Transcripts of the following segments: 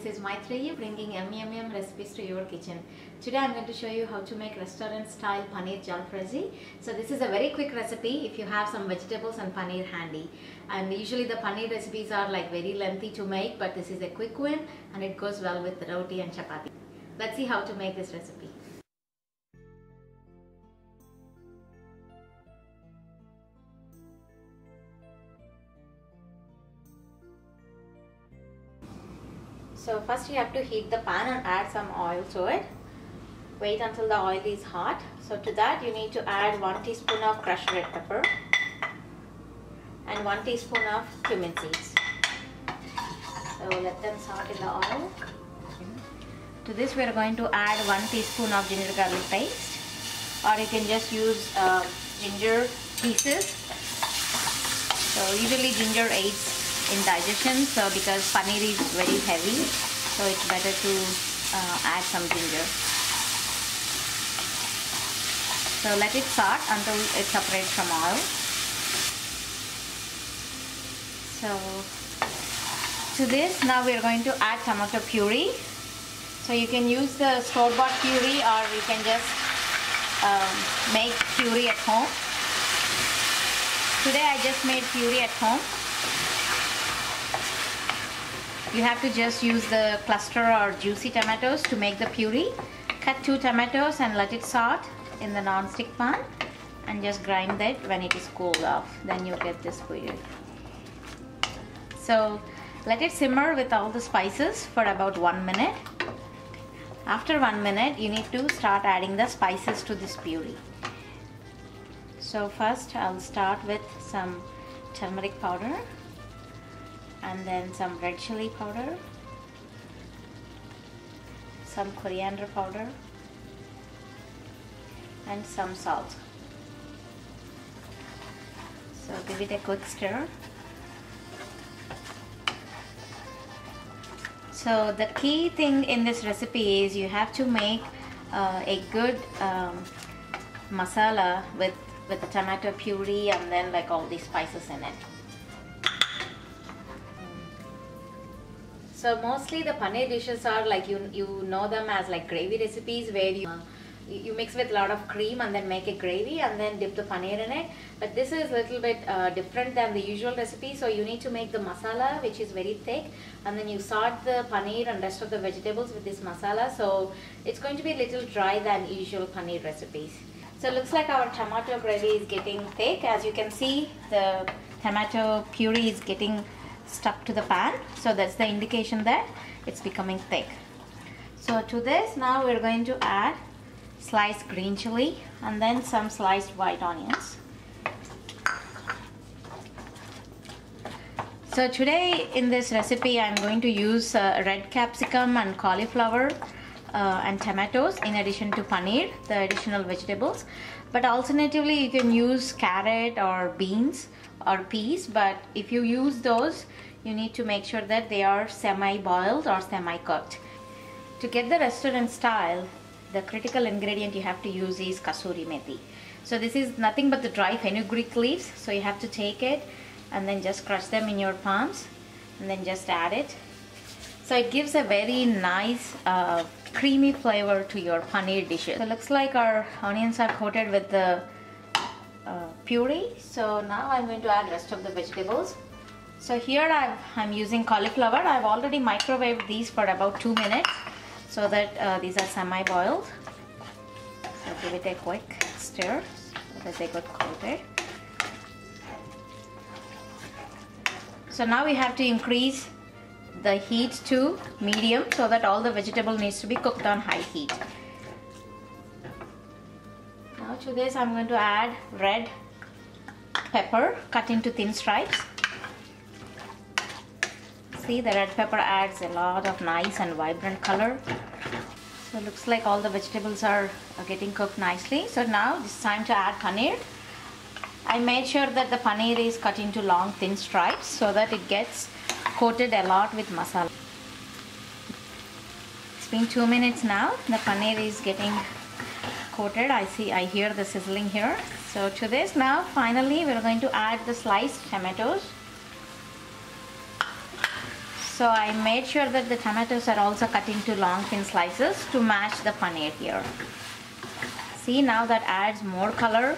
this is Maitreyi bringing yum recipes to your kitchen. Today I'm going to show you how to make restaurant style Paneer Jalfrezi. So this is a very quick recipe if you have some vegetables and paneer handy. And usually the paneer recipes are like very lengthy to make, but this is a quick one and it goes well with roti and chapati. Let's see how to make this recipe. So first you have to heat the pan and add some oil to it. Wait until the oil is hot. So to that you need to add 1 teaspoon of crushed red pepper and 1 teaspoon of cumin seeds. So let them saute in the oil. To this we are going to add 1 teaspoon of ginger garlic paste, or you can just use ginger pieces. So usually ginger aids in digestion, so because paneer is very heavy, so it's better to add some ginger. So let it saute until it separates from oil. So to this now we are going to add tomato puree. So you can use the store-bought puree, or you can just make puree at home. Today I just made puree at home. You have to just use the cluster or juicy tomatoes to make the puree. Cut 2 tomatoes and let it saute in the non-stick pan and just grind that when it is cooled off. Then you get this puree. So let it simmer with all the spices for about 1 minute. After 1 minute you need to start adding the spices to this puree. So first I'll start with some turmeric powder, and then some red chili powder, some coriander powder, and some salt. So give it a quick stir. So the key thing in this recipe is you have to make a good masala with the tomato puree and then like all these spices in it. So mostly the paneer dishes are like you know them as like gravy recipes, where you mix with a lot of cream and then make a gravy and then dip the paneer in it. But this is a little bit different than the usual recipe. So you need to make the masala, which is very thick, and then you saute the paneer and rest of the vegetables with this masala. So it's going to be a little dry than usual paneer recipes. So it looks like our tomato gravy is getting thick. As you can see, the tomato puree is getting stuck to the pan, so that's the indication that it's becoming thick. So to this now we're going to add sliced green chili and then some sliced white onions. So today in this recipe I'm going to use red capsicum and cauliflower and tomatoes in addition to paneer, the additional vegetables. But alternatively you can use carrot or beans or peas, but if you use those you need to make sure that they are semi-boiled or semi-cooked. To get the restaurant style, the critical ingredient you have to use is Kasoori Methi. So this is nothing but the dry fenugreek leaves, so you have to take it and then just crush them in your palms and then just add it. So it gives a very nice creamy flavor to your paneer dishes. So it looks like our onions are coated with the puree. So now I'm going to add rest of the vegetables. So here I'm using cauliflower. I've already microwaved these for about 2 minutes so that these are semi-boiled. So give it a quick stir so that they got coated. So now we have to increase the heat to medium so that all the vegetable needs to be cooked on high heat. Now to this I'm going to add red pepper cut into thin stripes. See, the red pepper adds a lot of nice and vibrant color. So it looks like all the vegetables are getting cooked nicely. So now it's time to add paneer. I made sure that the paneer is cut into long thin stripes so that it gets coated a lot with masala. It's been 2 minutes now. The paneer is getting coated. I hear the sizzling here. So to this now finally we're going to add the sliced tomatoes. So I made sure that the tomatoes are also cut into long thin slices to match the paneer here. See, now that adds more color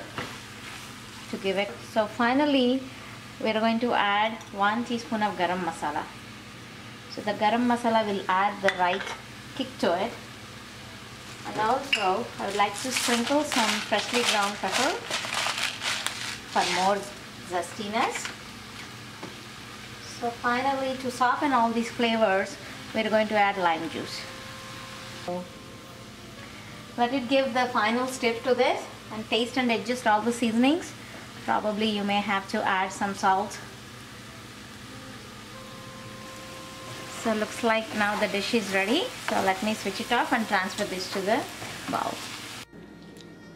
to give it. So finally we're going to add 1 teaspoon of Garam Masala. So the Garam Masala will add the right kick to it. And also I would like to sprinkle some freshly ground pepper for more zestiness. So finally, to soften all these flavors, we're going to add lime juice. Let it give the final step to this and taste and adjust all the seasonings. Probably you may have to add some salt. So looks like now the dish is ready. So let me switch it off and transfer this to the bowl.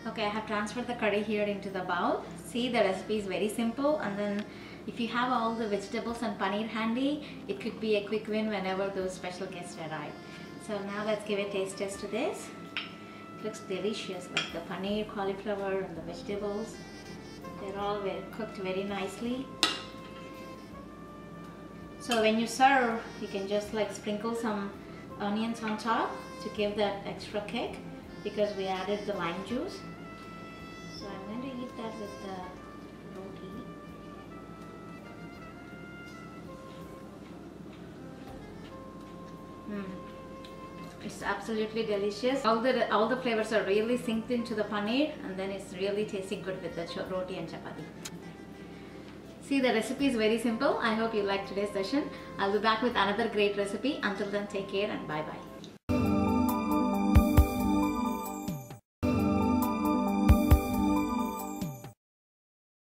Okay, I have transferred the curry here into the bowl. See, the recipe is very simple, and then if you have all the vegetables and paneer handy, it could be a quick win whenever those special guests arrive. So now let's give a taste test to this. It looks delicious, like the paneer, cauliflower and the vegetables. They're all cooked very nicely. So when you serve, you can just like sprinkle some onions on top to give that extra kick, because we added the lime juice. So I'm going to eat that with the roti. It's absolutely delicious. All the flavors are really synced into the paneer, and then it's really tasting good with the roti and chapati. See, the recipe is very simple. I hope you liked today's session. I'll be back with another great recipe. Until then, take care and bye bye.